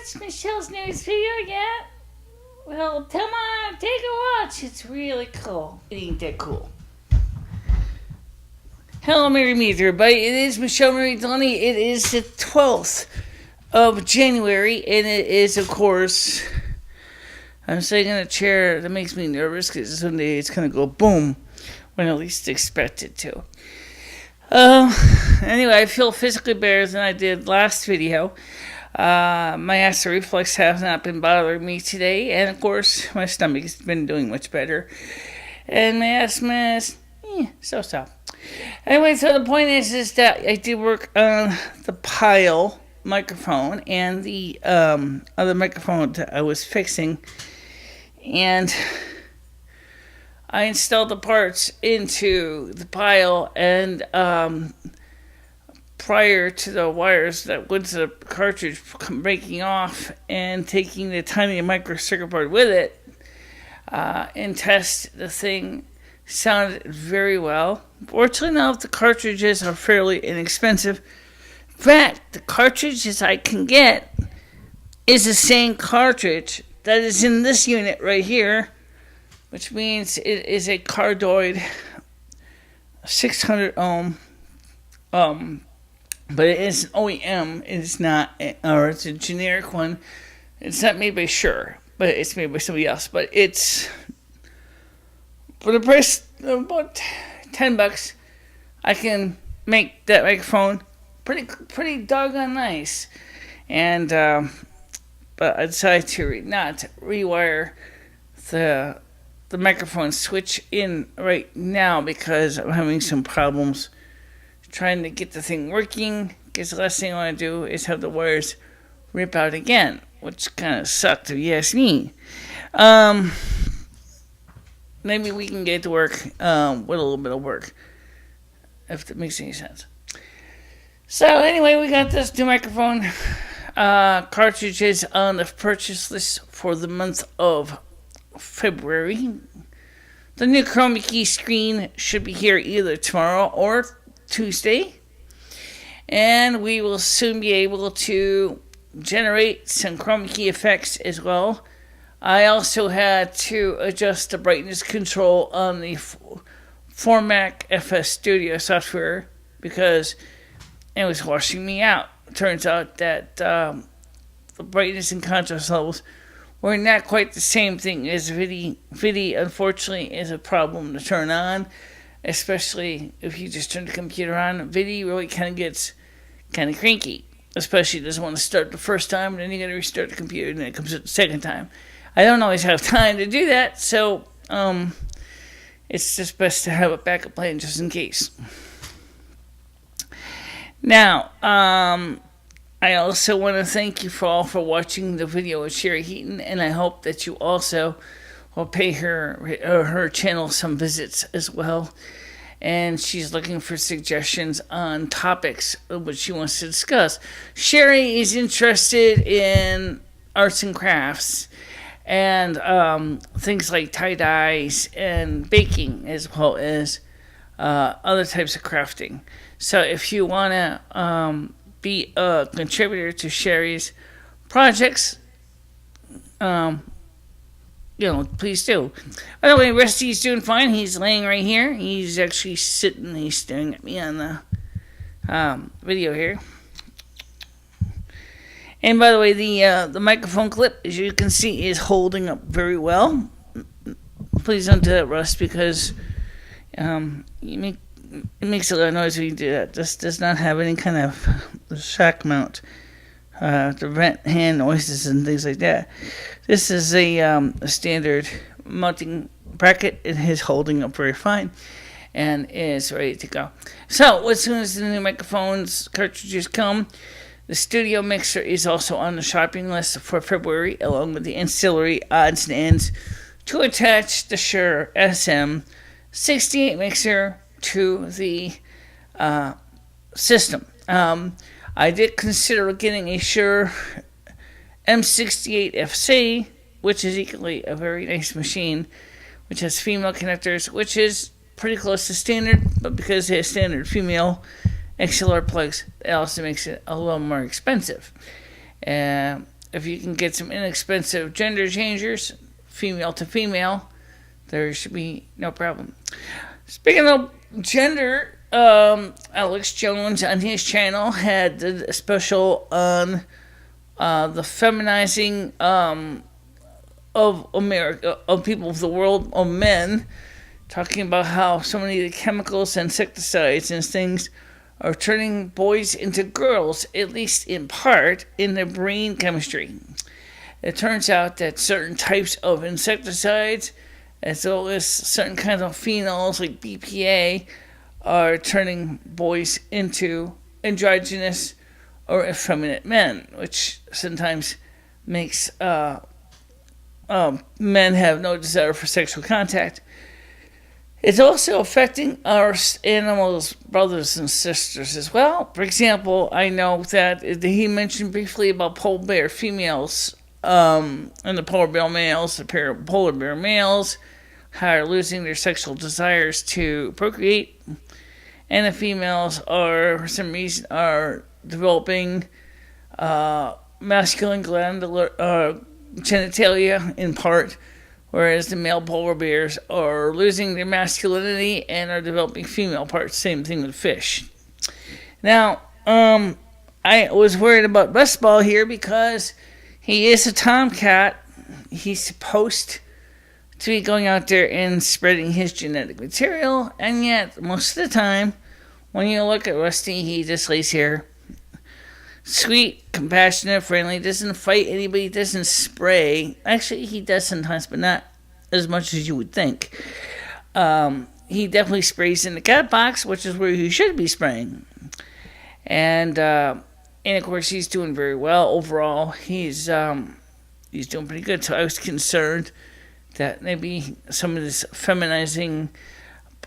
watched Michelle's newest video yet? Well, come on, take a watch. It's really cool. It ain't that cool. Hello, Merry Meet, everybody. It is MicheleMarieDalene. It is the 12th of January, and it is, of course, I'm sitting in a chair that makes me nervous because someday it's going to go boom when I least expect it to. Anyway, I feel physically better than I did last video. My acid reflux has not been bothering me today, and of course, my stomach's been doing much better. And my asthma is, so-so. Anyway, so the point is that I did work on the pile microphone and the other microphone that I was fixing, and I installed the parts into the pile, and prior to the wires that went to the cartridge breaking off and taking the tiny micro circuit board with it, and test the thing sounded very well. Fortunately enough, the cartridges are fairly inexpensive. In fact, the cartridges I can get is the same cartridge that is in this unit right here, which means it is a cardioid 600 ohm, but it is an OEM. It's not, or it's a generic one. It's not made by Shure, but it's made by somebody else. But it's, for the price of about $10, I can make that microphone pretty doggone nice. And but I decided to not rewire the microphone switch in right now because I'm having some problems trying to get the thing working, because the last thing I want to do is have the wires rip out again, which kind of sucked if you ask me. Maybe we can get to work with a little bit of work, if that makes any sense. So anyway, we got this new microphone cartridges on the purchase list for the month of February. The new chroma key screen should be here either tomorrow or Tuesday, and we will soon be able to generate some chroma key effects as well. I also had to adjust the brightness control on the Formac FS Studio software because it was washing me out. It turns out that the brightness and contrast levels were not quite the same thing as VIDI. VIDI, unfortunately, is a problem to turn on, especially if you just turn the computer on. VIDI really kind of gets kind of cranky, especially doesn't want to start the first time, and then you got to restart the computer, and then it comes out the second time. I don't always have time to do that, so it's just best to have a backup plan just in case. Now, I also want to thank you all for watching the video with Sherry Heaton, and I hope that you also will pay her channel some visits as well. And she's looking for suggestions on topics which she wants to discuss. Sherry is interested in arts and crafts and things like tie-dyes and baking, as well as other types of crafting. So if you want to be a contributor to Sherry's projects, please do. By the way, Rusty's doing fine. He's laying right here. He's actually sitting. He's staring at me on the video here. And by the way, the microphone clip, as you can see, is holding up very well. Please don't do that, Rust, because it makes a lot of noise when you do that. This does not have any kind of shock mount to prevent hand noises and things like that. This is a standard mounting bracket. It is holding up very fine and is ready to go. So as soon as the new microphones cartridges come, the studio mixer is also on the shopping list for February, along with the ancillary odds and ends to attach the Shure SM68 mixer to the system. I did consider getting a Shure M68 FC, which is equally a very nice machine, which has female connectors, which is pretty close to standard, but because it has standard female XLR plugs, it also makes it a little more expensive. if you can get some inexpensive gender changers, female to female, there should be no problem. Speaking of gender, Alex Jones on his channel had a special on the feminizing of America, of people of the world, of men, talking about how so many of the chemicals and insecticides and things are turning boys into girls, at least in part, in their brain chemistry. It turns out that certain types of insecticides, as well as certain kinds of phenols like BPA, are turning boys into androgynous or effeminate men, which sometimes makes men have no desire for sexual contact. It's also affecting our animals, brothers and sisters as well. For example, I know that he mentioned briefly about polar bear females and the polar bear males. The polar bear males are losing their sexual desires to procreate, and the females are, for some reason, are developing masculine glandular genitalia in part, whereas the male polar bears are losing their masculinity and are developing female parts. Same thing with fish. Now, I was worried about Best Ball here because he is a tomcat. He's supposed to be going out there and spreading his genetic material, and yet most of the time, when you look at Rusty, he just lays here, sweet, compassionate, friendly, doesn't fight anybody, doesn't spray. Actually, he does sometimes, but not as much as you would think. He definitely sprays in the cat box, which is where he should be spraying. And of course, he's doing very well overall. He's doing pretty good. So I was concerned that maybe some of this feminizing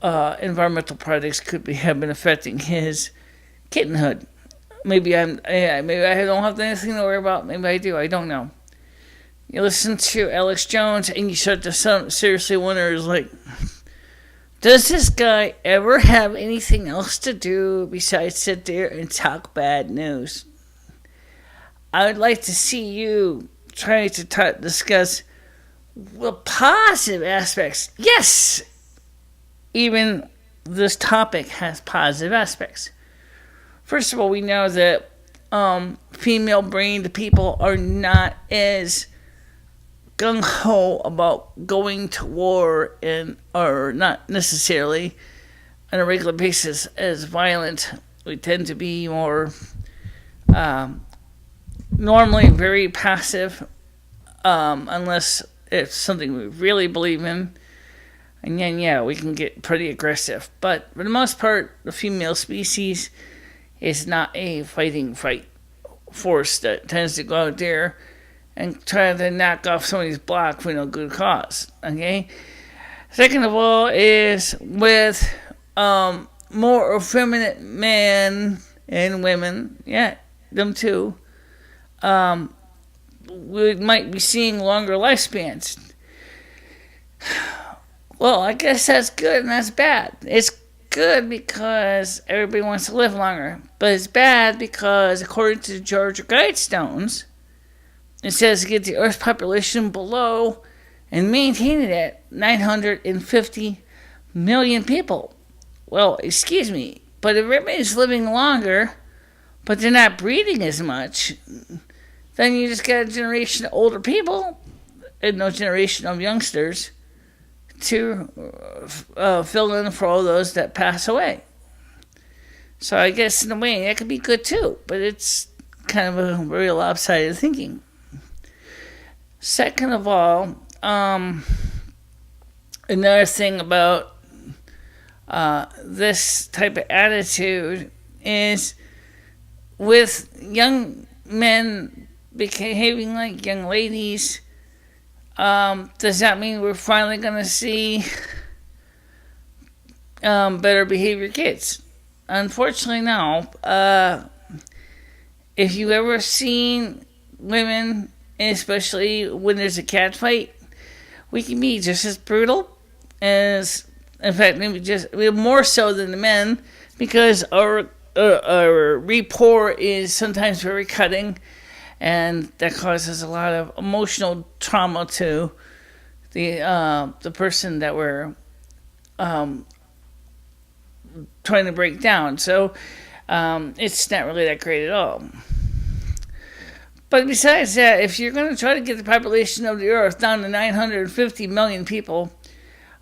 environmental products have been affecting his kittenhood. Maybe I don't have anything to worry about. Maybe I do. I don't know. You listen to Alex Jones and you start to seriously wonder, does this guy ever have anything else to do besides sit there and talk bad news? I would like to see you try to discuss the positive aspects. Yes, even this topic has positive aspects. First of all, we know that female-brained people are not as gung-ho about going to war and are not necessarily on a regular basis as violent. We tend to be more normally very passive unless it's something we really believe in. And then, yeah, we can get pretty aggressive. But for the most part, the female species is not a fighting force that tends to go out there and try to knock off somebody's block for no good cause. Okay? Second of all is with more effeminate men and women, yeah, them too, we might be seeing longer lifespans. Well, I guess that's good and that's bad. It's good because everybody wants to live longer, but it's bad because, according to the Georgia Guidestones, it says to get the Earth's population below and maintain it at 950 million people. Well, excuse me, but if everybody's living longer, but they're not breeding as much, then you just got a generation of older people and no generation of youngsters to fill in for all those that pass away. So I guess in a way that could be good too, but it's kind of a very lopsided thinking. Second of all, another thing about this type of attitude is with young men behaving like young ladies. Does that mean we're finally going to see better behavior kids? Unfortunately, no. If you ever seen women, especially when there's a cat fight, we can be just as brutal as, in fact, maybe just more so than the men, because our rapport is sometimes very cutting, and that causes a lot of emotional trauma to the person that we're trying to break down. So it's not really that great at all. But besides that, if you're going to try to get the population of the Earth down to 950 million people,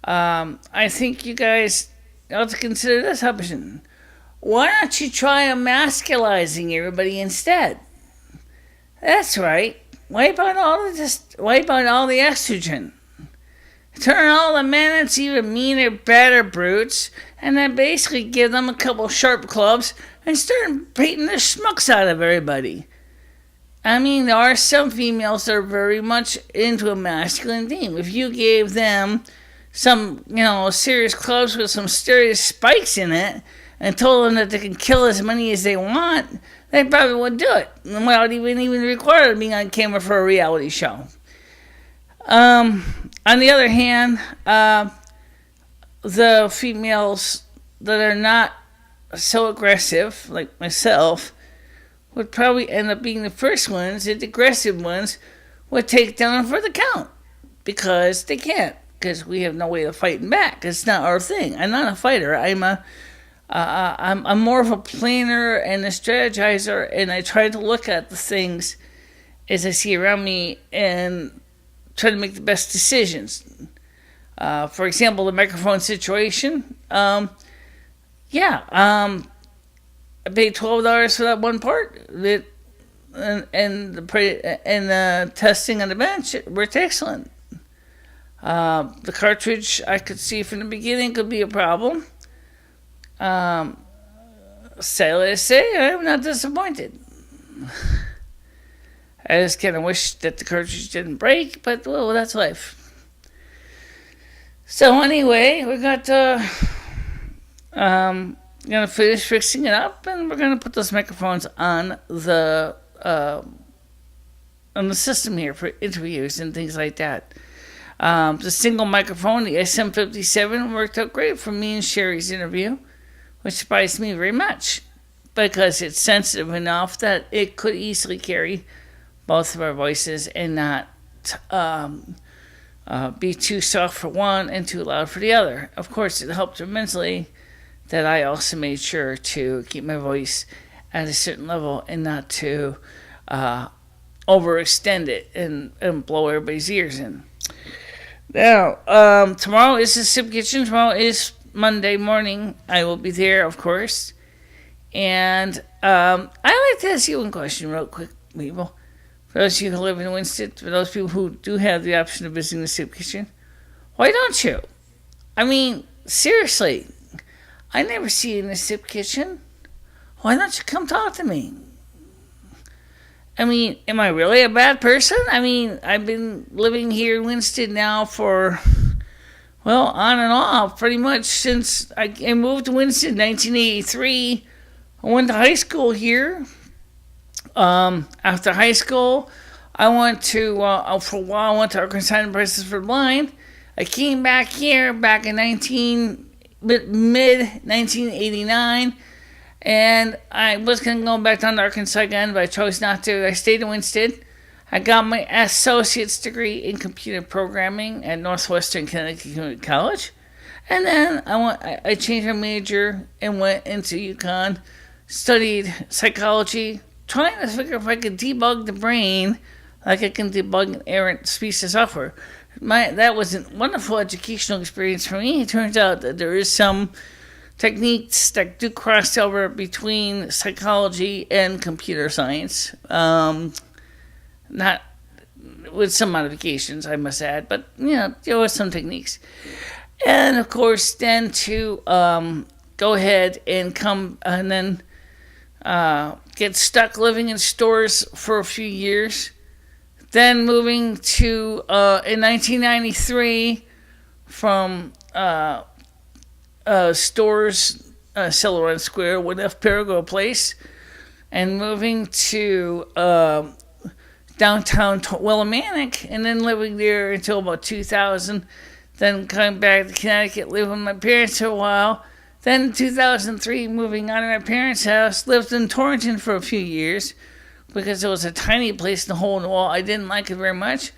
I think you guys ought to consider this option. Why don't you try emasculizing everybody instead? That's right. Wipe out all the estrogen. Turn all the men into even meaner, badder brutes, and then basically give them a couple sharp clubs and start beating the schmucks out of everybody. I mean, there are some females that are very much into a masculine theme. If you gave them some, serious clubs with some serious spikes in it and told them that they can kill as many as they want, they probably would do it without even require being on camera for a reality show. On the other hand, the females that are not so aggressive, like myself, would probably end up being the first ones, and the aggressive ones would take down for the count. Because they can't. Because we have no way of fighting back. It's not our thing. I'm not a fighter. I'm more of a planner and a strategizer, and I try to look at the things as I see around me and try to make the best decisions. For example, the microphone situation. I paid $12 for that one part. And the testing on the bench worked excellent. The cartridge, I could see from the beginning, could be a problem. Sadly to say, I'm not disappointed. I just kind of wish that the cartridge didn't break, but well, that's life. So anyway, we got gonna finish fixing it up, and we're gonna put those microphones on the system here for interviews and things like that. The single microphone, the SM57, worked out great for me and Sherry's interview, which surprised me very much because it's sensitive enough that it could easily carry both of our voices and not be too soft for one and too loud for the other. Of course, it helped immensely that I also made sure to keep my voice at a certain level and not to overextend it and blow everybody's ears in. Now, tomorrow is the Soup Kitchen. Tomorrow is Monday morning. I will be there, of course. And I'd like to ask you one question real quick, people. For those of you who live in Winston, for those people who do have the option of visiting the Soup Kitchen, why don't you? I mean, seriously, I never see you in the Soup Kitchen. Why don't you come talk to me? I mean, am I really a bad person? I mean, I've been living here in Winston now for, well, on and off, pretty much since I moved to Winston in 1983. I went to high school here. After high school, I went to, for a while, I went to Arkansas and Prices for Blind. I came back here back in mid-1989, and I was going to go back down to Arkansas again, but I chose not to. I stayed in Winston. I got my associate's degree in computer programming at Northwestern Connecticut Community College. And then I changed my major and went into UConn, studied psychology, trying to figure if I could debug the brain like I can debug an errant piece of software. That was a wonderful educational experience for me. It turns out that there is some techniques that do cross over between psychology and computer science. Not with some modifications, I must add, but there were some techniques. And of course, then to go ahead and come and then get stuck living in stores for a few years. Then moving to, in 1993, from stores, Celeron Square, with F. Perigo Place, and moving to downtown Willimantic, and then living there until about 2000. Then coming back to Connecticut, living with my parents for a while. Then in 2003, moving out of my parents' house, lived in Torrington for a few years, because it was a tiny place in the hole in the wall. I didn't like it very much.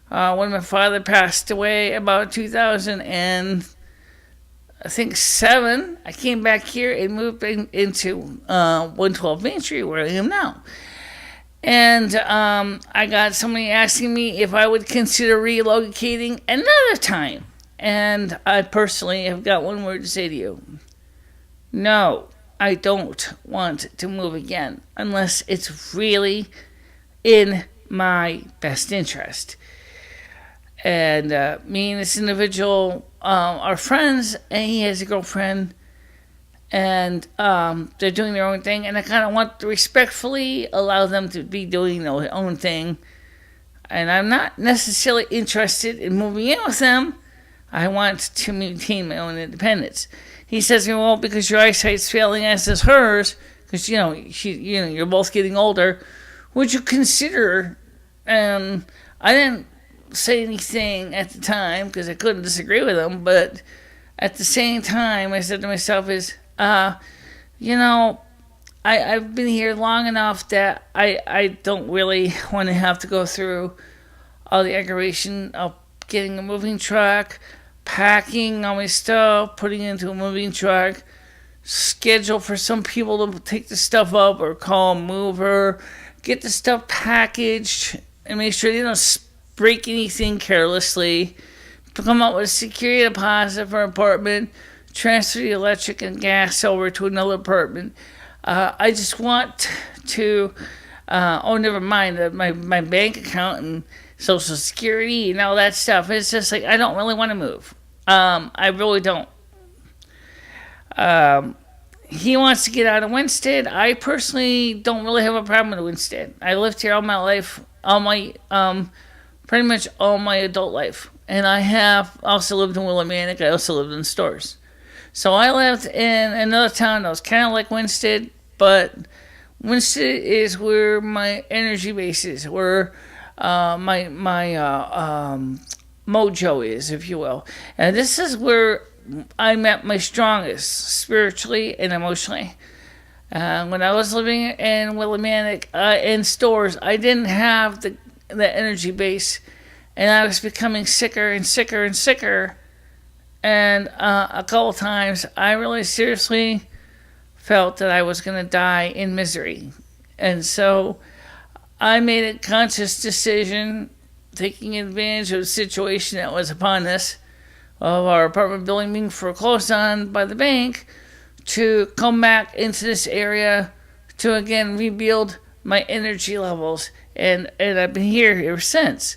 When my father passed away about 2007, I came back here and moved into 112 Main Street, where I am now. And I got somebody asking me if I would consider relocating another time. And I personally have got one word to say to you. No, I don't want to move again unless it's really in my best interest. And me and this individual are friends, and he has a girlfriend, and they're doing their own thing, and I kind of want to respectfully allow them to be doing their own thing. And I'm not necessarily interested in moving in with them. I want to maintain my own independence. He says, well, because your eyesight's failing as is hers, because, you're both getting older, would you consider, I didn't say anything at the time, because I couldn't disagree with him, but at the same time, I said to myself I've been here long enough that I don't really want to have to go through all the aggravation of getting a moving truck, packing all my stuff, putting it into a moving truck, schedule for some people to take the stuff up or call a mover, get the stuff packaged, and make sure they don't break anything carelessly, come up with a security deposit for an apartment, transfer the electric and gas over to another apartment. I just want to, never mind my bank account and Social Security and all that stuff. It's just like, I don't really want to move. I really don't. He wants to get out of Winsted. I personally don't really have a problem with Winsted. I lived here all my life, pretty much all my adult life. And I have also lived in Willimantic. I also lived in stores. So I lived in another town that was kind of like Winsted, but Winsted is where my energy base is, where my mojo is, if you will. And this is where I'm at my strongest, spiritually and emotionally. When I was living in Willimantic, in stores, I didn't have the energy base, and I was becoming sicker and sicker and sicker. And a couple times, I really seriously felt that I was going to die in misery. And so I made a conscious decision, taking advantage of the situation that was upon us, of our apartment building being foreclosed on by the bank, to come back into this area to again rebuild my energy levels. And I've been here ever since.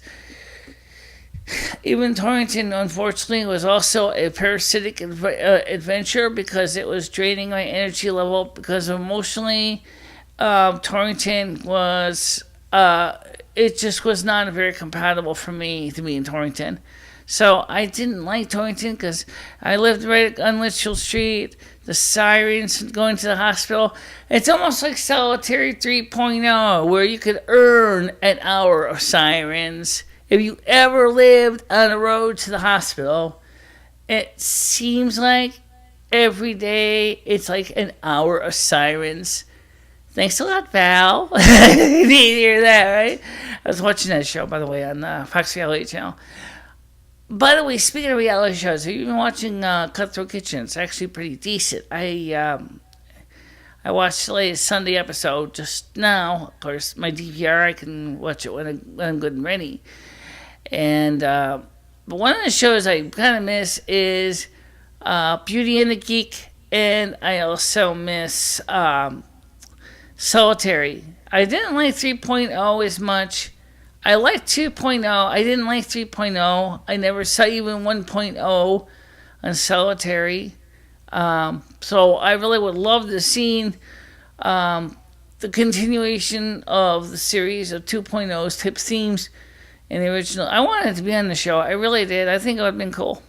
Even Torrington, unfortunately, was also a parasitic adventure because it was draining my energy level, because emotionally, Torrington was, it just was not very compatible for me to be in Torrington. So I didn't like Torrington because I lived right on Litchfield Street, the sirens going to the hospital. It's almost like Solitary 3.0, where you could earn an hour of sirens. If you ever lived on the road to the hospital, it seems like every day it's like an hour of sirens. Thanks a lot, Val. You hear that, right? I was watching that show, by the way, on Fox Reality Channel. By the way, speaking of reality shows, have you been watching Cutthroat Kitchen? It's actually pretty decent. I watched the latest Sunday episode just now. Of course, my DVR, I can watch it when I'm good and ready. And but one of the shows I kind of miss is Beauty and the Geek, and I also miss Solitary. I didn't like 3.0 as much. I liked 2.0. I didn't like 3.0. I never saw even 1.0 on Solitary. So I really would love to see the continuation of the series of 2.0's tip themes in the original. I wanted it to be on the show. I really did. I think it would have been cool.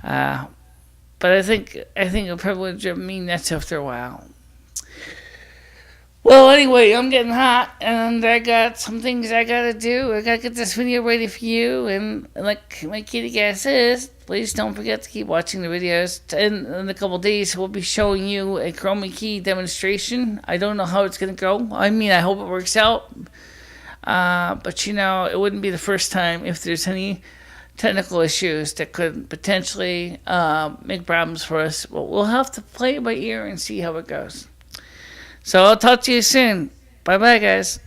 But I think it probably would have mean that's after a while. Well, anyway, I'm getting hot, and I got some things I gotta do. I gotta get this video ready for you, and like my kitty cat says, please don't forget to keep watching the videos. In a couple days, we'll be showing you a chroma key demonstration. I don't know how it's gonna go. I mean, I hope it works out. But it wouldn't be the first time if there's any technical issues that could potentially make problems for us. Well, we'll have to play it by ear and see how it goes. So I'll talk to you soon. Bye bye, guys.